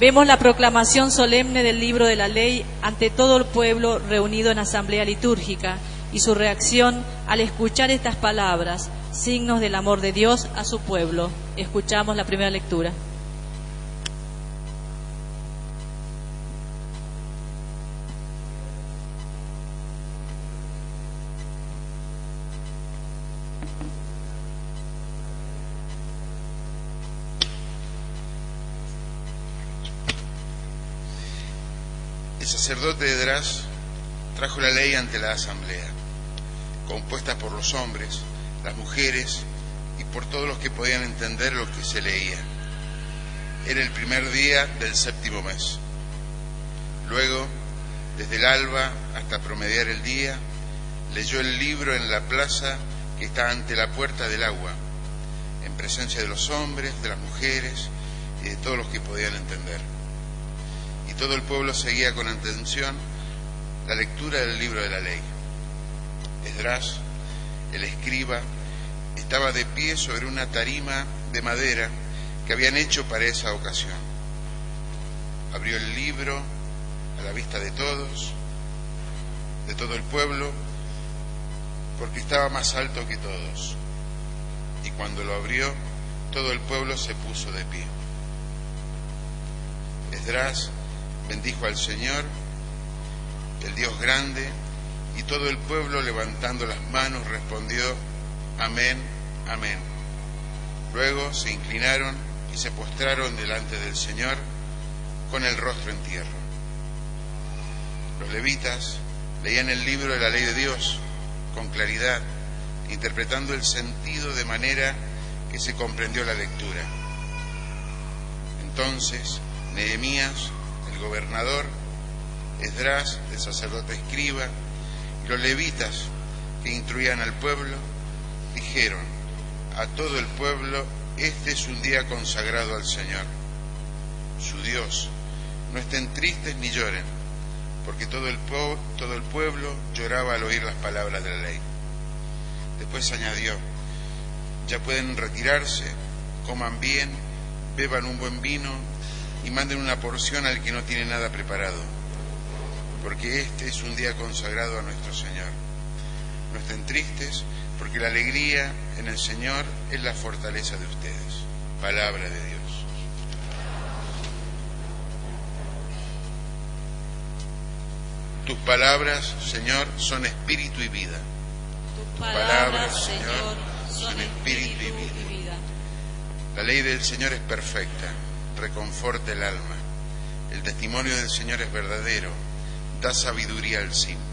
Vemos la proclamación solemne del libro de la ley ante todo el pueblo reunido en asamblea litúrgica y su reacción al escuchar estas palabras, signos del amor de Dios a su pueblo. Escuchamos la primera lectura. El sacerdote Esdras trajo la ley ante la asamblea, compuesta por los hombres, las mujeres y por todos los que podían entender lo que se leía. Era el primer día del 7º mes. Luego, desde el alba hasta promediar el día, leyó el libro en la plaza que está ante la puerta del agua, en presencia de los hombres, de las mujeres y de todos los que podían entender. Y todo el pueblo seguía con atención la lectura del libro de la ley. Esdras, el escriba, estaba de pie sobre una tarima de madera que habían hecho para esa ocasión. Abrió el libro a la vista de todos, de todo el pueblo, porque estaba más alto que todos. Y cuando lo abrió, todo el pueblo se puso de pie. Esdras bendijo al Señor, el Dios grande, y todo el pueblo, levantando las manos, respondió: Amén, amén. Luego se inclinaron y se postraron delante del Señor con el rostro en tierra. Los levitas leían el libro de la ley de Dios con claridad, interpretando el sentido de manera que se comprendió la lectura. Entonces Nehemías, el gobernador, Esdras, el sacerdote escriba, y los levitas que instruían al pueblo, dijeron a todo el pueblo: este es un día consagrado al Señor, su Dios. No estén tristes ni lloren, porque todo el pueblo lloraba al oír las palabras de la ley. Después añadió: ya pueden retirarse, coman bien, beban un buen vino y manden una porción al que no tiene nada preparado, porque este es un día consagrado a nuestro Señor. No estén tristes, porque la alegría en el Señor es la fortaleza de ustedes. Palabra de Dios. Tus palabras, Señor, son espíritu y vida. Tus palabras, Señor, son espíritu y vida. La ley del Señor es perfecta, reconforta el alma. El testimonio del Señor es verdadero, da sabiduría al simple.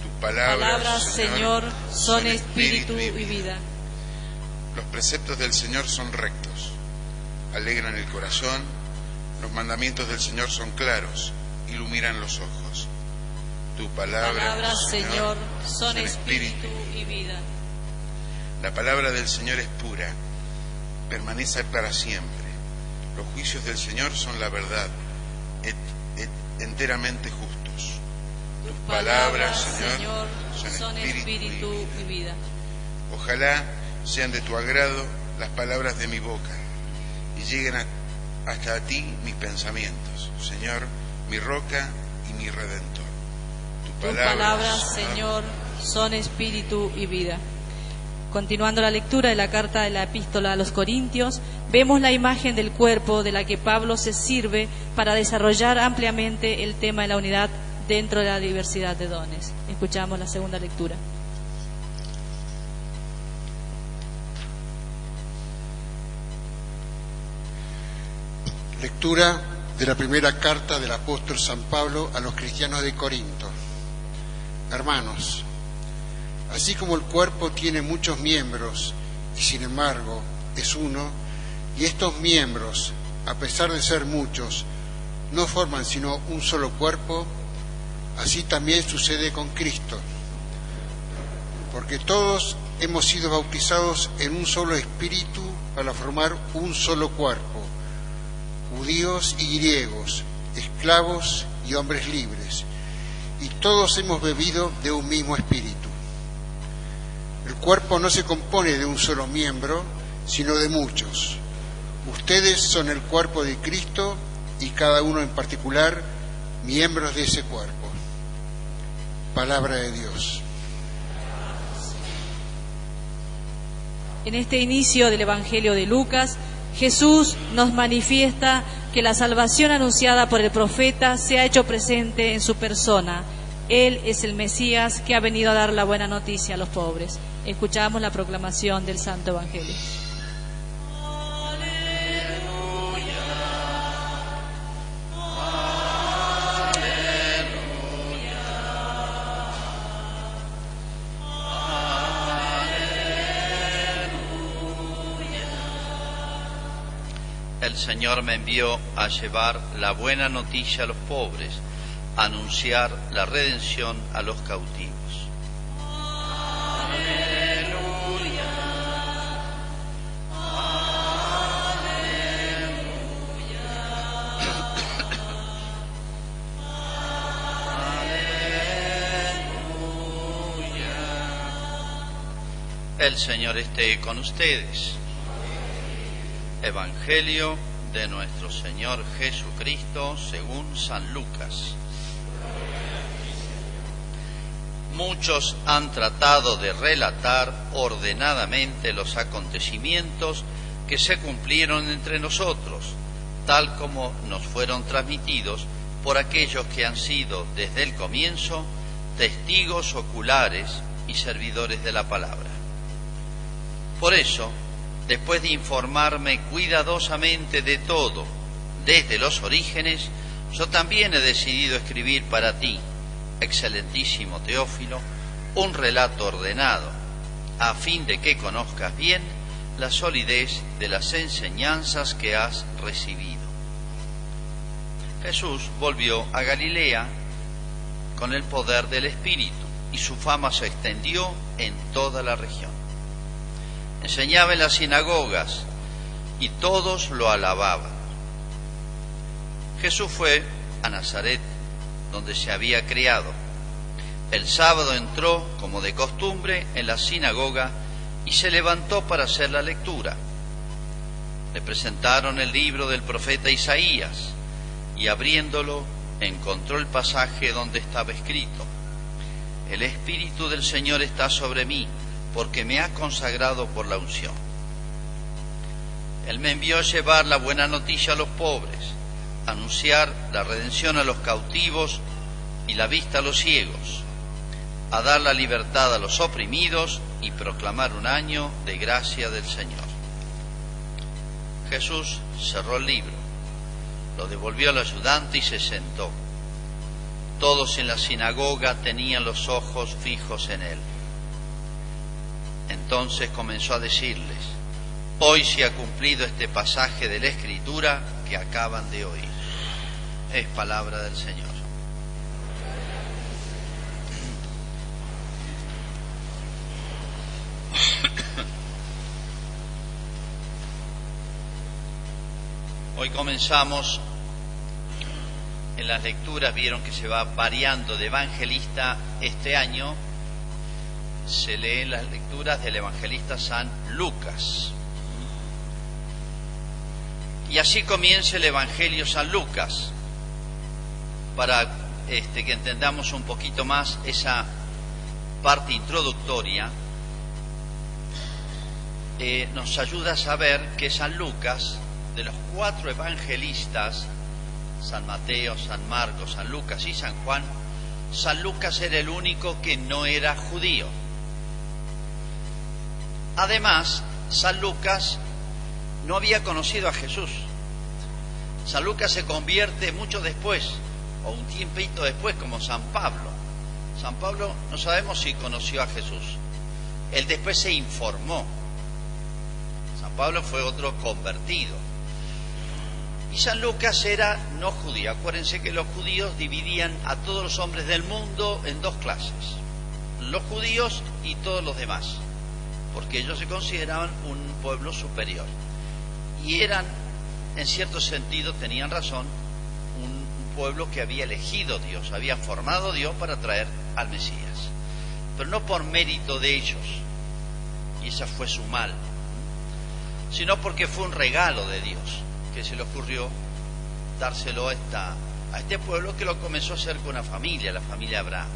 Tus palabras, Señor, son espíritu y vida. Los preceptos del Señor son rectos, alegran el corazón. Los mandamientos del Señor son claros, iluminan los ojos. Tus palabras, Señor, son espíritu y vida. La palabra del Señor es pura, permanece para siempre. Los juicios del Señor son la verdad, enteramente justos. Tus palabras, Señor, son espíritu y vida. Ojalá sean de tu agrado las palabras de mi boca y lleguen hasta a ti mis pensamientos, Señor, mi roca y mi redentor. Tus palabras, Señor, son espíritu y vida. Continuando la lectura de la carta de la epístola a los Corintios, vemos la imagen del cuerpo de la que Pablo se sirve para desarrollar ampliamente el tema de la unidad dentro de la diversidad de dones. Escuchamos la segunda lectura. Lectura de la primera carta del apóstol San Pablo a los cristianos de Corinto. Hermanos, así como el cuerpo tiene muchos miembros y sin embargo es uno, y estos miembros, a pesar de ser muchos, no forman sino un solo cuerpo, así también sucede con Cristo. Porque todos hemos sido bautizados en un solo espíritu para formar un solo cuerpo, judíos y griegos, esclavos y hombres libres, y todos hemos bebido de un mismo espíritu. El cuerpo no se compone de un solo miembro, sino de muchos. Ustedes son el cuerpo de Cristo y cada uno en particular miembros de ese cuerpo. Palabra de Dios. En este inicio del Evangelio de Lucas, Jesús nos manifiesta que la salvación anunciada por el profeta se ha hecho presente en su persona. Él es el Mesías que ha venido a dar la buena noticia a los pobres. Escuchamos la proclamación del Santo Evangelio. El Señor me envió a llevar la buena noticia a los pobres, a anunciar la redención a los cautivos. Aleluya, aleluya. El Señor esté con ustedes. Evangelio de nuestro Señor Jesucristo según San Lucas. Muchos han tratado de relatar ordenadamente los acontecimientos que se cumplieron entre nosotros, tal como nos fueron transmitidos por aquellos que han sido desde el comienzo testigos oculares y servidores de la palabra. Por eso, después de informarme cuidadosamente de todo, desde los orígenes, yo también he decidido escribir para ti, excelentísimo Teófilo, un relato ordenado, a fin de que conozcas bien la solidez de las enseñanzas que has recibido. Jesús volvió a Galilea con el poder del Espíritu, y su fama se extendió en toda la región. Enseñaba en las sinagogas y todos lo alababan. Jesús fue a Nazaret, donde se había criado. El sábado entró, como de costumbre, en la sinagoga y se levantó para hacer la lectura. Le presentaron el libro del profeta Isaías y abriéndolo encontró el pasaje donde estaba escrito: El Espíritu del Señor está sobre mí, porque me ha consagrado por la unción. Él me envió a llevar la buena noticia a los pobres, a anunciar la redención a los cautivos y la vista a los ciegos, a dar la libertad a los oprimidos y proclamar un año de gracia del Señor. Jesús cerró el libro, lo devolvió al ayudante y se sentó. Todos en la sinagoga tenían los ojos fijos en él. Entonces comenzó a decirles: hoy se ha cumplido este pasaje de la Escritura que acaban de oír. Es palabra del Señor. Hoy comenzamos en las lecturas, vieron que se va variando de evangelista este año. Se leen las lecturas del evangelista San Lucas. Y así comienza el Evangelio San Lucas, para que entendamos un poquito más esa parte introductoria. Nos ayuda a saber que San Lucas, de los 4 evangelistas, San Mateo, San Marcos, San Lucas y San Juan, San Lucas era el único que no era judío. Además, San Lucas no había conocido a Jesús. San Lucas se convierte mucho después, o un tiempito después, como San Pablo. San Pablo no sabemos si conoció a Jesús. Él después se informó. San Pablo fue otro convertido. Y San Lucas era no judío. Acuérdense que los judíos dividían a todos los hombres del mundo en 2 clases: los judíos y todos los demás, porque ellos se consideraban un pueblo superior. Y eran, en cierto sentido, tenían razón, un pueblo que había elegido Dios, había formado Dios para traer al Mesías, pero no por mérito de ellos, y ese fue su mal, sino porque fue un regalo de Dios, que se le ocurrió dárselo a este pueblo, que lo comenzó a hacer con una familia, la familia Abraham.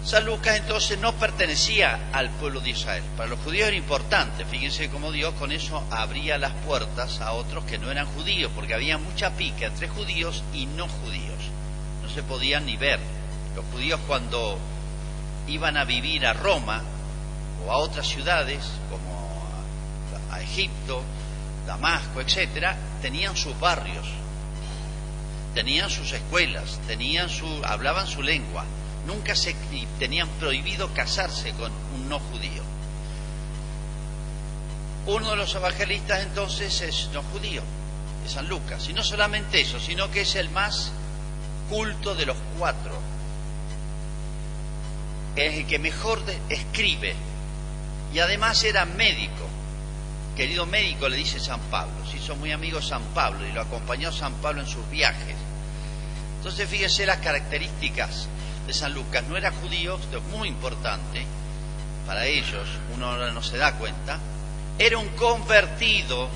San Lucas entonces no pertenecía al pueblo de Israel. Para los judíos era importante. Fíjense cómo Dios con eso abría las puertas a otros que no eran judíos, porque había mucha pica entre judíos y no judíos. No se podían ni ver. Los judíos, cuando iban a vivir a Roma o a otras ciudades como a Egipto, Damasco, etcétera, tenían sus barrios, tenían sus escuelas, hablaban su lengua. Nunca tenían prohibido casarse con un no judío. Uno de los evangelistas entonces es no judío, es San Lucas. Y no solamente eso, sino que es el más culto de los cuatro. Es el que mejor escribe. Y además era médico. Querido médico, le dice San Pablo. Se hizo muy amigo San Pablo y lo acompañó San Pablo en sus viajes. Entonces fíjese las características de San Lucas. No era judío, esto es muy importante para ellos, uno ahora no se da cuenta. Era un convertido,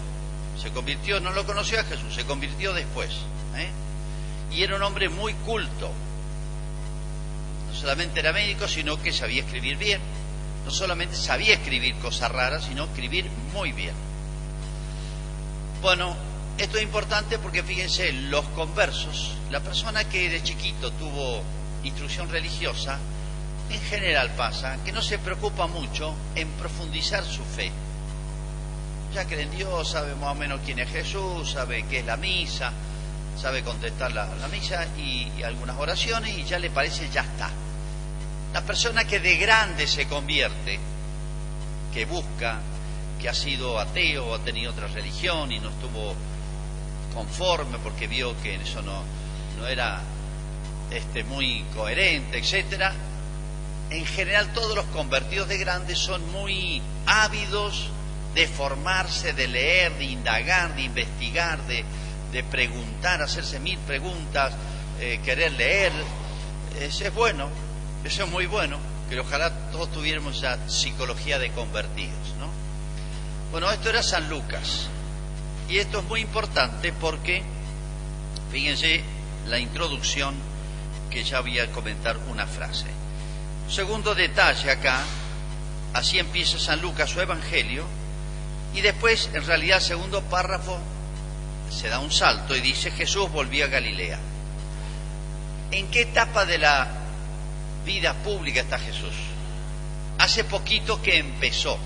se convirtió, no lo conoció a Jesús, se convirtió después, y era un hombre muy culto. No solamente era médico, sino que sabía escribir bien. No solamente sabía escribir cosas raras, sino escribir muy bien. Bueno, esto es importante porque fíjense, los conversos, la persona que de chiquito tuvo instrucción religiosa, en general pasa que no se preocupa mucho en profundizar su fe. Ya cree en Dios, sabe más o menos quién es Jesús, sabe qué es la misa, sabe contestar la misa y algunas oraciones, y ya le parece, ya está. La persona que de grande se convierte, que busca, que ha sido ateo o ha tenido otra religión y no estuvo conforme porque vio que eso no era muy coherente, etcétera. En general todos los convertidos de grandes son muy ávidos de formarse, de leer, de indagar, de investigar, de preguntar, hacerse 1000 preguntas, querer leer. Eso es bueno, eso es muy bueno, que ojalá todos tuviéramos esa psicología de convertidos, ¿no? Bueno, esto era San Lucas, y esto es muy importante porque, fíjense la introducción, que ya voy a comentar una frase. Segundo detalle acá, así empieza San Lucas su evangelio, y después, en realidad, el segundo párrafo se da un salto y dice: Jesús volvió a Galilea. ¿En qué etapa de la vida pública está Jesús? Hace poquito que empezó.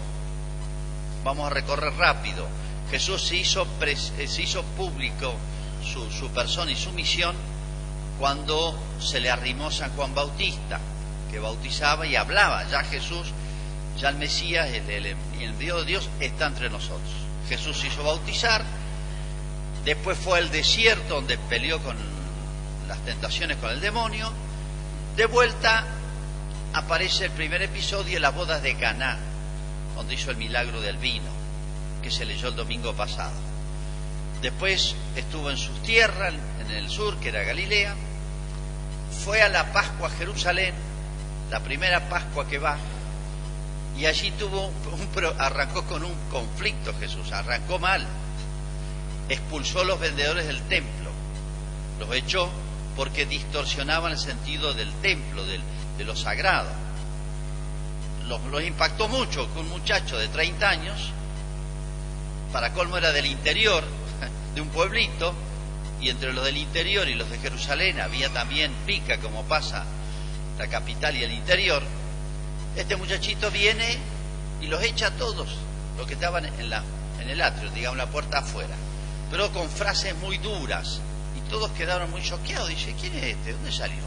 Vamos a recorrer rápido. Jesús se hizo público su persona y su misión cuando se le arrimó San Juan Bautista, que bautizaba y hablaba. Ya Jesús, ya el Mesías, el envío de Dios, está entre nosotros. Jesús se hizo bautizar, después fue al desierto donde peleó con las tentaciones con el demonio. De vuelta aparece el primer episodio de las bodas de Caná, donde hizo el milagro del vino, que se leyó el domingo pasado. Después estuvo en sus tierras, en el sur, que era Galilea. Fue a la Pascua a Jerusalén, la primera Pascua que va, y allí arrancó con un conflicto Jesús, arrancó mal. Expulsó a los vendedores del templo, los echó porque distorsionaban el sentido del templo, de lo sagrado. Los impactó mucho, que un muchacho de 30 años, para colmo era del interior, de un pueblito, y entre los del interior y los de Jerusalén había también pica, como pasa la capital y el interior. Este muchachito viene y los echa a todos los que estaban en el atrio, digamos, la puerta afuera, pero con frases muy duras, y todos quedaron muy choqueados. Dice: ¿quién es este? ¿Dónde salió?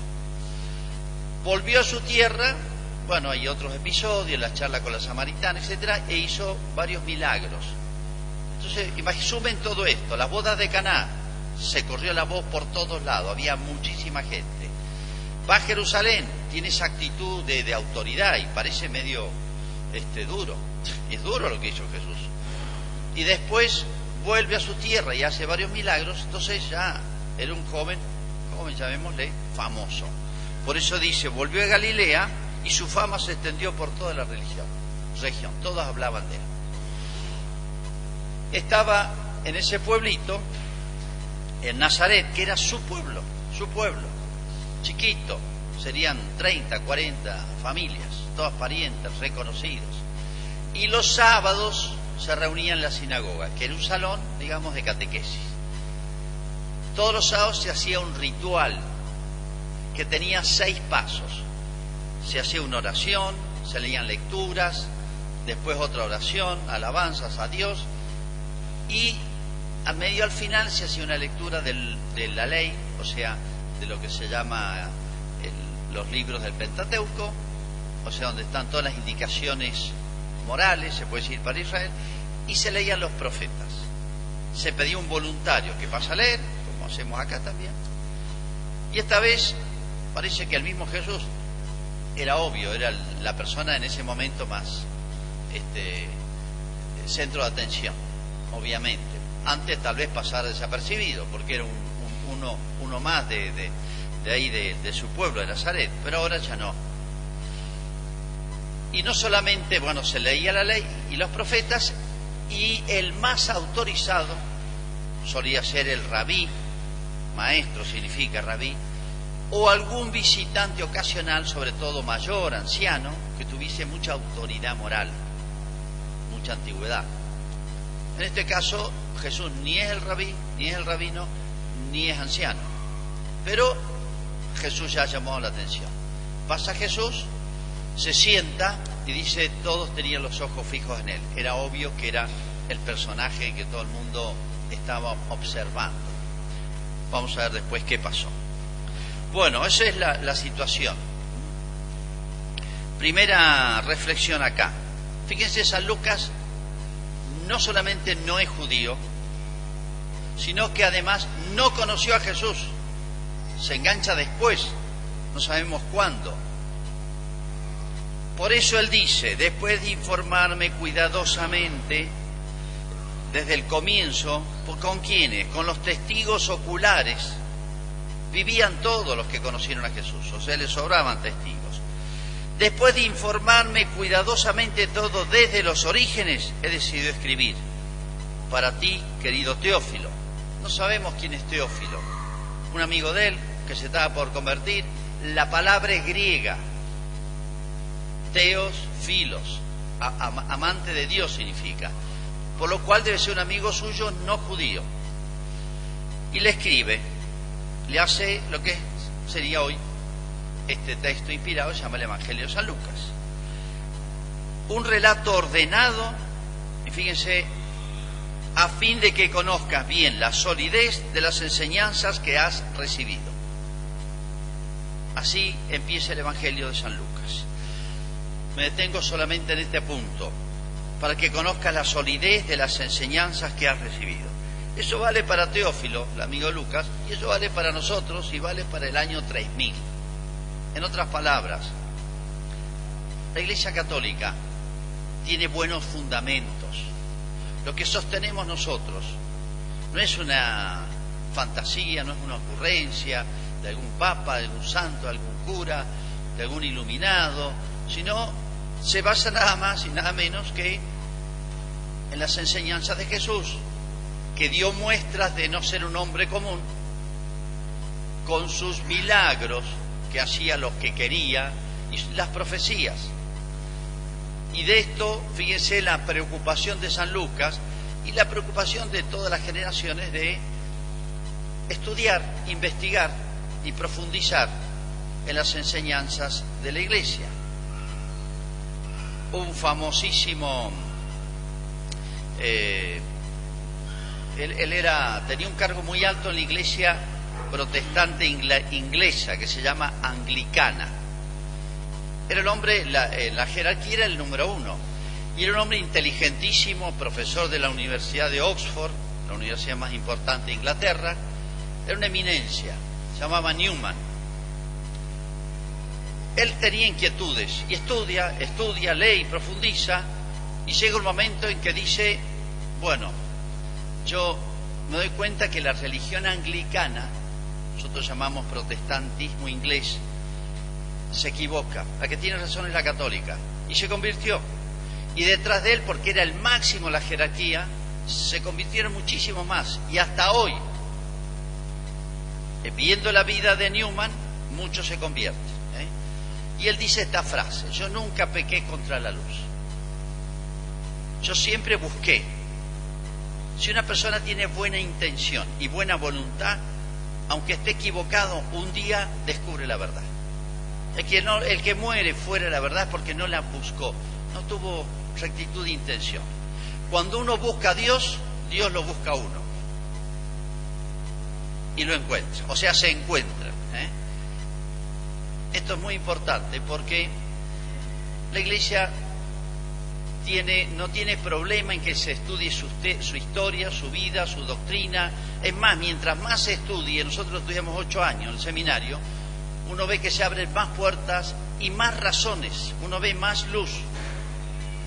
Volvió a su tierra. Bueno, hay otros episodios, la charla con la samaritana, etcétera, e hizo varios milagros. Entonces, sumen todo esto. Las bodas de Caná, se corrió la voz por todos lados, había muchísima gente. Va a Jerusalén, tiene esa actitud de autoridad y parece medio duro. Y es duro lo que hizo Jesús. Y después vuelve a su tierra y hace varios milagros. Entonces ya era un joven, llamémosle, famoso. Por eso dice: volvió a Galilea, y su fama se extendió por toda la región. Todos hablaban de él. Estaba en ese pueblito en Nazaret, que era su pueblo, chiquito, serían 30, 40 familias, todas parientes, reconocidos. Y los sábados se reunían en la sinagoga, que era un salón, digamos, de catequesis. Todos los sábados se hacía un ritual que tenía 6 pasos. Se hacía una oración, se leían lecturas, después otra oración, alabanzas a Dios, y al final se hacía una lectura de la ley, o sea, de lo que se llama los libros del Pentateuco, o sea, donde están todas las indicaciones morales, se puede decir, para Israel, y se leían los profetas. Se pedía un voluntario que pasa a leer, como hacemos acá también, y esta vez parece que el mismo Jesús, era obvio, era la persona en ese momento más centro de atención, obviamente. Antes tal vez pasara desapercibido, porque era uno más de ahí, de su pueblo, de Nazaret, pero ahora ya no. Y no solamente, bueno, se leía la ley y los profetas, y el más autorizado solía ser el rabí, maestro significa rabí, o algún visitante ocasional, sobre todo mayor, anciano, que tuviese mucha autoridad moral, mucha antigüedad. En este caso, Jesús ni es el rabí, ni es el rabino, ni es anciano. Pero Jesús ya llamó la atención. Pasa Jesús, se sienta y dice, todos tenían los ojos fijos en él. Era obvio que era el personaje que todo el mundo estaba observando. Vamos a ver después qué pasó. Bueno, esa es la situación. Primera reflexión acá. Fíjense, San Lucas no solamente no es judío, sino que además no conoció a Jesús. Se engancha después, no sabemos cuándo. Por eso él dice, después de informarme cuidadosamente, desde el comienzo, ¿con quiénes? Con los testigos oculares. Vivían todos los que conocieron a Jesús, o sea, les sobraban testigos. Después de informarme cuidadosamente todo desde los orígenes, he decidido escribir para ti, querido Teófilo. No sabemos quién es Teófilo. Un amigo de él que se estaba por convertir. La palabra es griega. Teos, filos, amante de Dios significa. Por lo cual debe ser un amigo suyo no judío. Y le escribe, le hace lo que sería hoy este texto inspirado, se llama el Evangelio de San Lucas. Un relato ordenado, y fíjense, a fin de que conozcas bien la solidez de las enseñanzas que has recibido. Así empieza el Evangelio de San Lucas. Me detengo solamente en este punto, para que conozcas la solidez de las enseñanzas que has recibido. Eso vale para Teófilo, el amigo Lucas, y eso vale para nosotros y vale para el año 3000. En otras palabras, la Iglesia Católica tiene buenos fundamentos. Lo que sostenemos nosotros no es una fantasía, no es una ocurrencia de algún papa, de algún santo, de algún cura, de algún iluminado, sino se basa nada más y nada menos que en las enseñanzas de Jesús, que dio muestras de no ser un hombre común, con sus milagros, que hacía lo que quería, y las profecías. Y de esto, fíjense, la preocupación de San Lucas y la preocupación de todas las generaciones de estudiar, investigar y profundizar en las enseñanzas de la Iglesia. Un famosísimo, él tenía un cargo muy alto en la Iglesia protestante inglesa, que se llama anglicana. Era el hombre, la jerarquía era el número 1, y era un hombre inteligentísimo, profesor de la Universidad de Oxford, la universidad más importante de Inglaterra. Era una eminencia, se llamaba Newman. Él tenía inquietudes y estudia, lee y profundiza, y llega un momento en que dice, bueno, yo me doy cuenta que la religión anglicana, nosotros llamamos protestantismo inglés, se equivoca. La que tiene razón es la católica. Y se convirtió. Y detrás de él, porque era el máximo la jerarquía, se convirtieron muchísimos más. Y hasta hoy viendo la vida de Newman, muchos se convierten. Y él dice esta frase: yo nunca pequé contra la luz. Yo siempre busqué. Si una persona tiene buena intención y buena voluntad, aunque esté equivocado, un día descubre la verdad. El que muere fuera de la verdad es porque no la buscó, no tuvo rectitud de intención. Cuando uno busca a Dios, Dios lo busca a uno y lo encuentra, o sea, se encuentra. Esto es muy importante porque la Iglesia no tiene problema en que se estudie su historia, su vida, su doctrina. Es más, mientras más se estudie, nosotros estudiamos 8 años en el seminario, uno ve que se abren más puertas y más razones, uno ve más luz,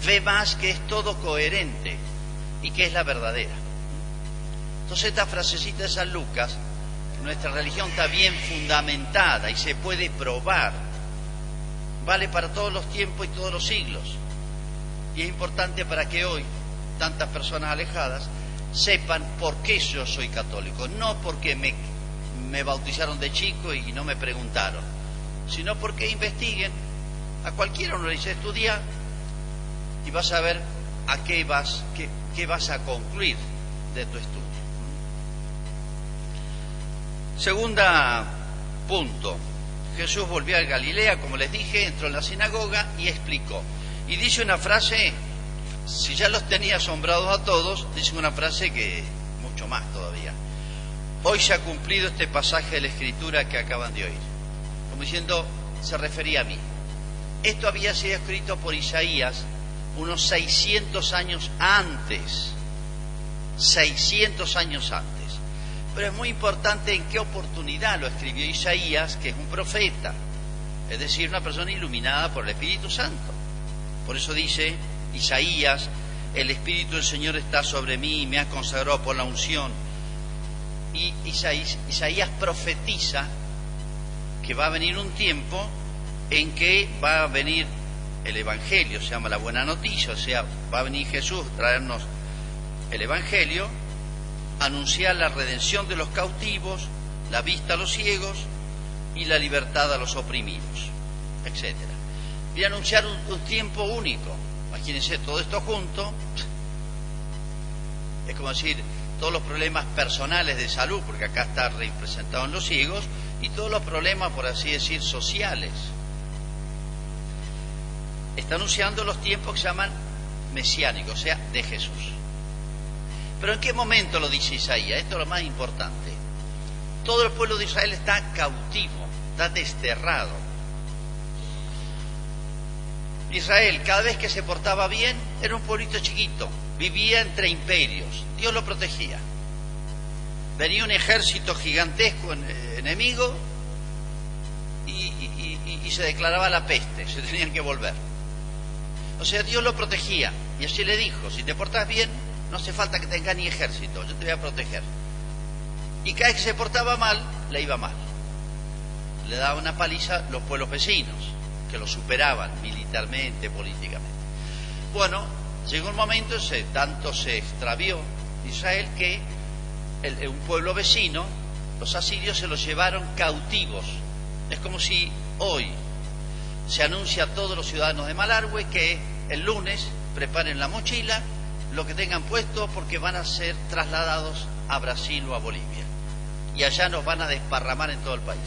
ve más que es todo coherente y que es la verdadera. Entonces esta frasecita de San Lucas: nuestra religión está bien fundamentada y se puede probar, vale para todos los tiempos y todos los siglos. Y es importante para que hoy tantas personas alejadas sepan por qué yo soy católico, no porque me bautizaron de chico y no me preguntaron, sino porque investiguen. A cualquiera uno le dice: estudia y vas a ver a qué vas a concluir de tu estudio. Segunda punto: Jesús volvió a Galilea, como les dije, entró en la sinagoga y explicó. Y dice una frase, si ya los tenía asombrados a todos, dice una frase que mucho más todavía: hoy se ha cumplido este pasaje de la Escritura que acaban de oír. Como diciendo, se refería a mí. Esto había sido escrito por Isaías unos 600 años antes. 600 años antes. Pero es muy importante en qué oportunidad lo escribió Isaías, que es un profeta, es decir, una persona iluminada por el Espíritu Santo. Por eso dice Isaías: el Espíritu del Señor está sobre mí y me ha consagrado por la unción. Y Isaías profetiza que va a venir un tiempo en que va a venir el Evangelio, se llama la buena noticia, o sea, va a venir Jesús a traernos el Evangelio, anunciar la redención de los cautivos, la vista a los ciegos y la libertad a los oprimidos, etc. Voy a anunciar un tiempo único. Imagínense todo esto junto. Es como decir, todos los problemas personales de salud, porque acá está representado en los ciegos, y todos los problemas, por así decir, sociales. Está anunciando los tiempos que se llaman mesiánicos, o sea, de Jesús. Pero ¿en qué momento lo dice Isaías? Esto es lo más importante. Todo el pueblo de Israel está cautivo, está desterrado. Israel, cada vez que se portaba bien, era un pueblito chiquito, vivía entre imperios, Dios lo protegía. Venía un ejército gigantesco enemigo y se declaraba la peste, se tenían que volver. O sea, Dios lo protegía, y así le dijo: si te portas bien, no hace falta que tengas ni ejército, yo te voy a proteger. Y cada vez que se portaba mal, le iba mal. Le daba una paliza los pueblos vecinos, que lo superaban militarmente, políticamente. Bueno, llegó un momento, tanto se extravió Israel que un pueblo vecino, los asirios, se los llevaron cautivos. Es como si hoy se anuncia a todos los ciudadanos de Malargüe que el lunes preparen la mochila, lo que tengan puesto, porque van a ser trasladados a Brasil o a Bolivia. Y allá nos van a desparramar en todo el país.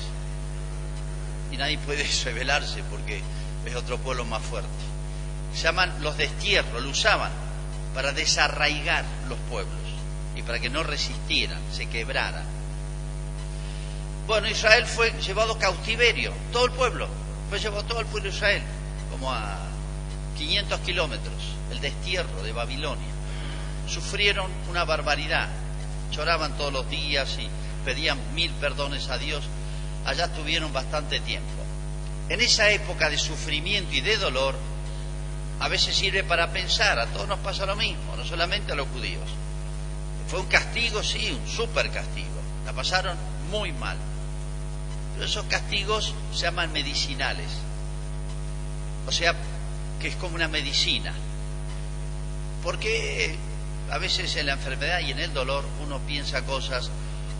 Y nadie puede rebelarse porque es otro pueblo más fuerte. Se llaman los destierros, lo usaban para desarraigar los pueblos y para que no resistieran, se quebraran. Bueno, Israel fue llevado cautiverio, todo el pueblo, fue llevado todo el pueblo de Israel, como a 500 kilómetros, el destierro de Babilonia. Sufrieron una barbaridad, lloraban todos los días y pedían 1000 perdones a Dios. Allá tuvieron bastante tiempo. En esa época de sufrimiento y de dolor, a veces sirve para pensar, a todos nos pasa lo mismo, no solamente a los judíos. Fue un castigo, sí, un súper castigo, la pasaron muy mal. Pero esos castigos se llaman medicinales, o sea, que es como una medicina. Porque a veces en la enfermedad y en el dolor uno piensa cosas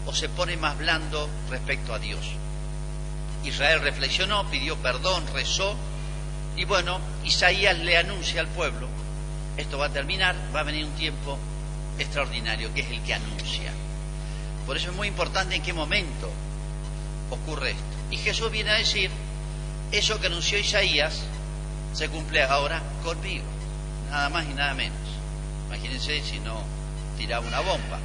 o se pone más blando respecto a Dios. Israel reflexionó, pidió perdón, rezó, y bueno, Isaías le anuncia al pueblo, esto va a terminar, va a venir un tiempo extraordinario, que es el que anuncia. Por eso es muy importante en qué momento ocurre esto. Y Jesús viene a decir, eso que anunció Isaías se cumple ahora conmigo, nada más y nada menos. Imagínense si no tiraba una bomba.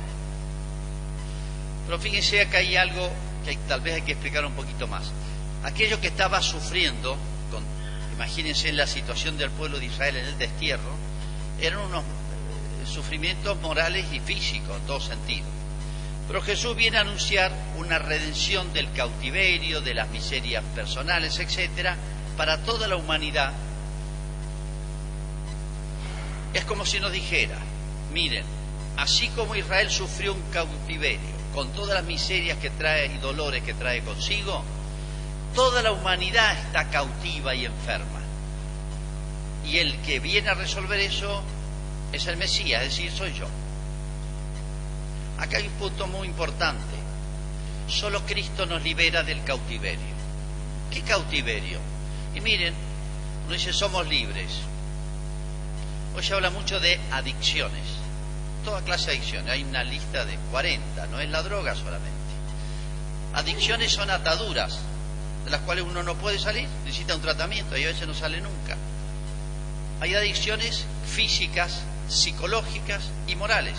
Pero fíjense, acá hay algo que tal vez hay que explicar un poquito más. Aquello que estaba sufriendo, imagínense la situación del pueblo de Israel en el destierro, eran unos sufrimientos morales y físicos en todo sentido. Pero Jesús viene a anunciar una redención del cautiverio, de las miserias personales, etcétera, para toda la humanidad. Es como si nos dijera, miren, así como Israel sufrió un cautiverio, con todas las miserias que trae y dolores que trae consigo, toda la humanidad está cautiva y enferma. Y el que viene a resolver eso es el Mesías, es decir, soy yo. Acá hay un punto muy importante. Solo Cristo nos libera del cautiverio. ¿Qué cautiverio? Y miren, uno dice, somos libres. Hoy se habla mucho de adicciones. Toda clase de adicciones. Hay una lista de 40, no es la droga solamente. Adicciones son ataduras de las cuales uno no puede salir, necesita un tratamiento y a veces no sale nunca. Hay adicciones físicas, psicológicas y morales.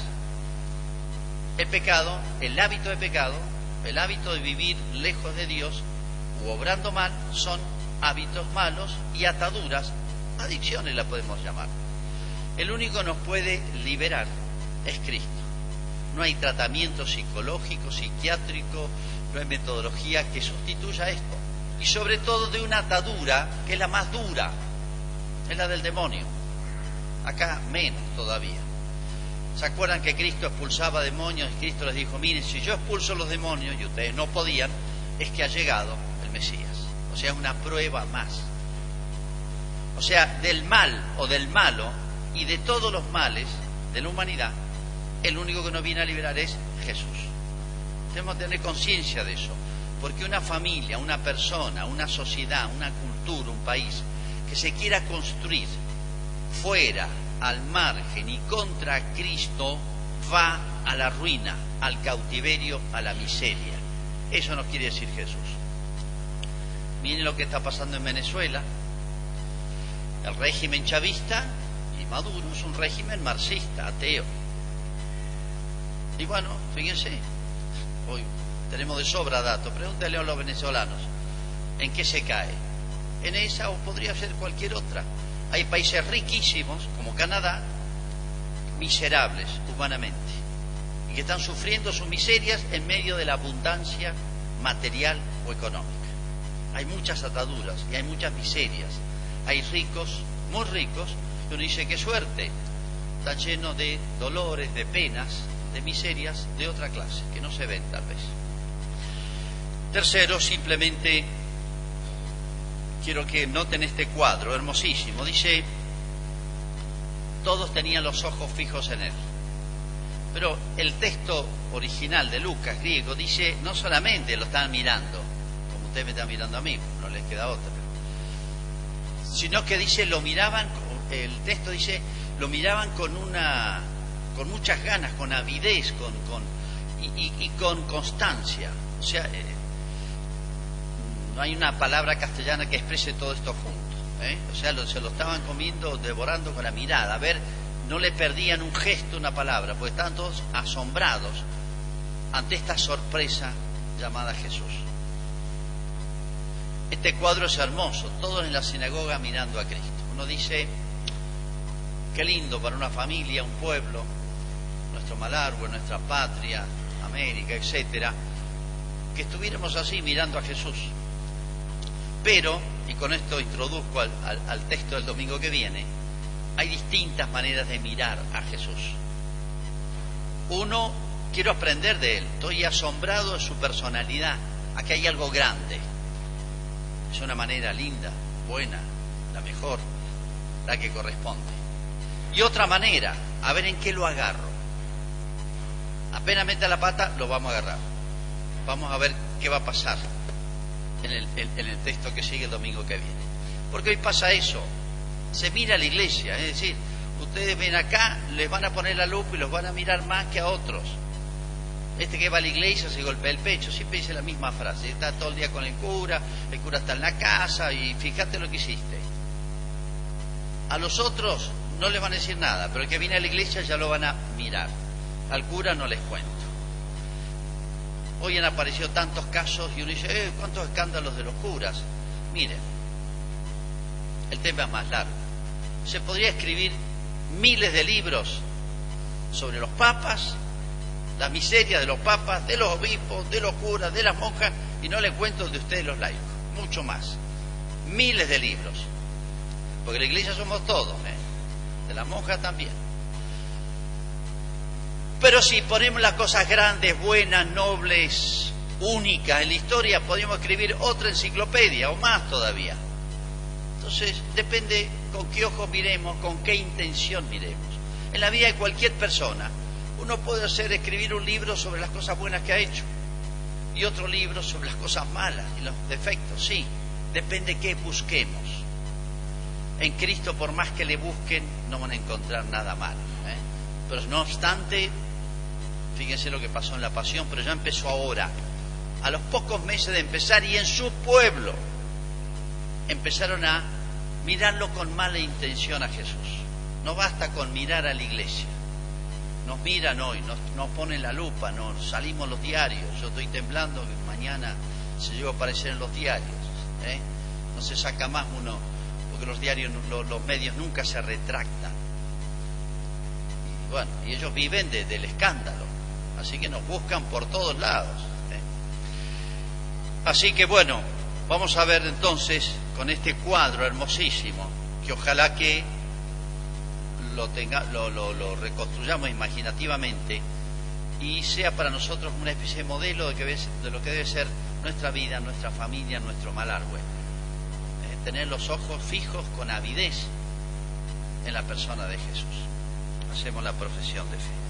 El pecado, el hábito de pecado, el hábito de vivir lejos de Dios u obrando mal, son hábitos malos y ataduras, adicciones la podemos llamar. El único que nos puede liberar es Cristo. No hay tratamiento psicológico, psiquiátrico, no hay metodología que sustituya esto. Y sobre todo de una atadura que es la más dura, es la del demonio. Acá menos todavía. ¿Se acuerdan que Cristo expulsaba demonios? Y Cristo les dijo, miren, si yo expulso los demonios y ustedes no podían, es que ha llegado el Mesías. O sea, es una prueba más. O sea, del mal o del malo y de todos los males de la humanidad, el único que nos viene a liberar es Jesús. Tenemos que tener conciencia de eso, porque una familia, una persona, una sociedad, una cultura, un país que se quiera construir fuera, al margen y contra Cristo, va a la ruina, al cautiverio, a la miseria. Eso nos quiere decir Jesús. Miren lo que está pasando en Venezuela. El régimen chavista y Maduro es un régimen marxista, ateo. Y bueno, fíjense, hoy tenemos de sobra datos. Pregúntale a los venezolanos en qué se cae. En esa o podría ser cualquier otra. Hay países riquísimos, como Canadá, miserables humanamente, y que están sufriendo sus miserias en medio de la abundancia material o económica. Hay muchas ataduras y hay muchas miserias. Hay ricos, muy ricos, y uno dice, qué suerte, están llenos de dolores, de penas, de miserias de otra clase, que no se ven tal vez. Tercero, simplemente quiero que noten este cuadro hermosísimo. Dice, todos tenían los ojos fijos en él. Pero el texto original de Lucas, griego, dice, no solamente lo estaban mirando, como usted me está mirando a mí, no les queda otra, sino que dice, lo miraban, el texto dice, lo miraban con muchas ganas, con avidez, y con constancia. O sea, no hay una palabra castellana que exprese todo esto junto, O sea, se lo estaban comiendo, devorando con la mirada. A ver, no le perdían un gesto, una palabra, porque estaban todos asombrados ante esta sorpresa llamada Jesús. Este cuadro es hermoso, todos en la sinagoga mirando a Cristo. Uno dice, qué lindo para una familia, un pueblo, nuestro Malargüe, nuestra patria, América, etcétera, que estuviéramos así mirando a Jesús. Pero, y con esto introduzco al texto del domingo que viene, hay distintas maneras de mirar a Jesús. Uno, quiero aprender de él, estoy asombrado de su personalidad, aquí hay algo grande. Es una manera linda, buena, la mejor, la que corresponde. Y otra manera, a ver en qué lo agarro. Apenas meta la pata, lo vamos a agarrar. vamos a ver qué va a pasar en el texto que sigue el domingo que viene. Porque hoy pasa eso, se mira a la iglesia, es decir, ustedes ven acá, les van a poner la lupa y los van a mirar más que a otros. Este que va a la iglesia se golpea el pecho, siempre dice la misma frase, está todo el día con el cura está en la casa y fíjate lo que hiciste. A los otros no les van a decir nada, pero el que viene a la iglesia ya lo van a mirar. Al cura no les cuento. Hoy han aparecido tantos casos y uno dice, ¿cuántos escándalos de los curas? Miren, el tema es más largo. Se podría escribir miles de libros sobre los papas, la miseria de los papas, de los obispos, de los curas, de las monjas, y no les cuento de ustedes los laicos, mucho más. Miles de libros. Porque la iglesia somos todos, de las monjas también. Pero si ponemos las cosas grandes, buenas, nobles, únicas en la historia, podemos escribir otra enciclopedia o más todavía. Entonces, depende con qué ojos miremos, con qué intención miremos. En la vida de cualquier persona, uno puede escribir un libro sobre las cosas buenas que ha hecho y otro libro sobre las cosas malas y los defectos, sí, depende qué busquemos. En Cristo, por más que le busquen, no van a encontrar nada malo, Pero no obstante, fíjense lo que pasó en la Pasión, pero ya empezó ahora, a los pocos meses de empezar, y en su pueblo empezaron a mirarlo con mala intención a Jesús. No basta con mirar a la iglesia. Nos miran hoy, nos ponen la lupa, nos salimos los diarios. Yo estoy temblando que mañana se llegó a aparecer en los diarios. No se saca más uno, porque los diarios, los medios nunca se retractan. Y bueno, y ellos viven del escándalo, así que nos buscan por todos lados. Así que bueno, vamos a ver entonces con este cuadro hermosísimo, que ojalá que lo reconstruyamos imaginativamente y sea para nosotros una especie de modelo de lo que debe ser nuestra vida, nuestra familia, nuestro Malargüe. Tener los ojos fijos con avidez en la persona de Jesús. Hacemos la profesión de fe.